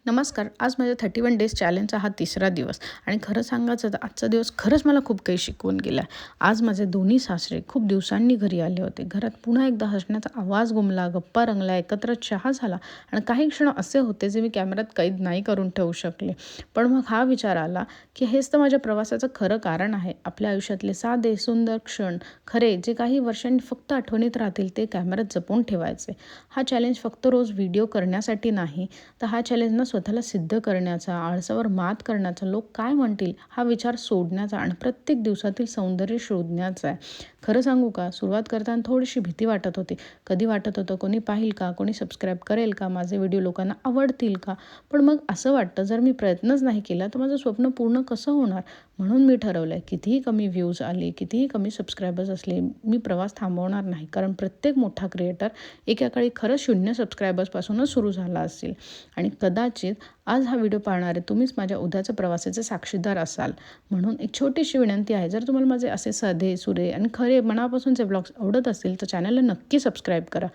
नमस्कार. आज माझ्या 31 डेज चॅलेंजचा हा तिसरा दिवस आणि खरं सांगायचं तर आजचा दिवस खरंच मला खूप काही शिकवून गेला. आज माझे दोन्ही सासरे खूप दिवसांनी घरी आले होते. घरात पुन्हा एकदा हसण्याचा आवाज घुमला, गप्पा रंगल्या, एकत्र चहा झाला आणि काही क्षण असे होते जे मी कॅमेऱ्यात कैद नाही करून ठेवू शकले. पण मग हा विचार आला की हेच तर माझ्या प्रवासाचं खरं कारण आहे. आपल्या आयुष्यातले साधे, सुंदर क्षण, खरे जे काही वर्षांनी फक्त आठवणीत राहतील ते कॅमेऱ्यात जपून ठेवायचे. हा चॅलेंज फक्त रोज व्हिडिओ करण्यासाठी नाही, तर हा चॅलेंज ना स्वतःला सिद्ध करण्याचा, आळसावर मात करण्याचा, लोक काय म्हणतील हा विचार सोडण्याचा आणि प्रत्येक दिवसातील सौंदर्य शोधण्याचा आहे. खरं सांगू का, सुरुवात करताना थोडीशी भीती वाटत होती. कधी वाटत होतं कोणी पाहील का, कोणी सबस्क्राईब करेल का, माझे व्हिडिओ लोकांना आवडतील का. पण मग असं वाटतं जर मी प्रयत्नच नाही केला तर माझं स्वप्न पूर्ण कसं होणार. म्हणून मी ठरवलं आहे कितीही कमी व्ह्यूज आले, कितीही कमी सबस्क्रायबर्स असले, मी प्रवास थांबवणार नाही. कारण प्रत्येक मोठा क्रिएटर एका काळी खरंच 0 सबस्क्रायबर्सपासूनच सुरू झाला असेल. आणि कदाचित आज हा व्हिडिओ पाहणारे तुम्हीच माझ्या उद्याच्या प्रवासाचे साक्षीदार असाल. म्हणून एक छोटीशी विनंती आहे, जर तुम्हाला माझे असे साधे, सुरे आणि खरे मनापासूनचे ब्लॉग्स आवडत असतील तर चॅनलला नक्की सबस्क्राईब करा.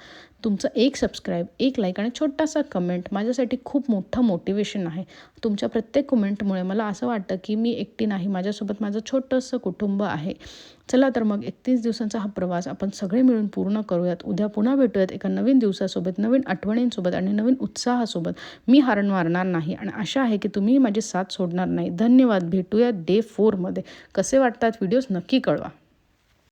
तुमचं एक सबस्क्राईब, एक लाईक आणि छोटासा कमेंट माझ्यासाठी खूप मोठं मोटिवेशन आहे. तुमच्या प्रत्येक कमेंटमुळे मला असं वाटतं की मी एकटी नाही, माझ्यासोबत माझं छोटंसं कुटुंब आहे. चला तर मग 31 दिवसांचा हा प्रवास आपण सगळे मिळून पूर्ण करूयात. उद्या पुन्हा भेटूयात एका नवीन दिवसासोबत, नवीन आठवणींसोबत आणि नवीन उत्साहासोबत. मी हार मानणार नाही आणि आशा आहे की तुम्ही माझी साथ सोडणार नाही. धन्यवाद. भेटूयात डे 4 मध्ये. कसे वाटतात व्हिडिओज नक्की कळवा.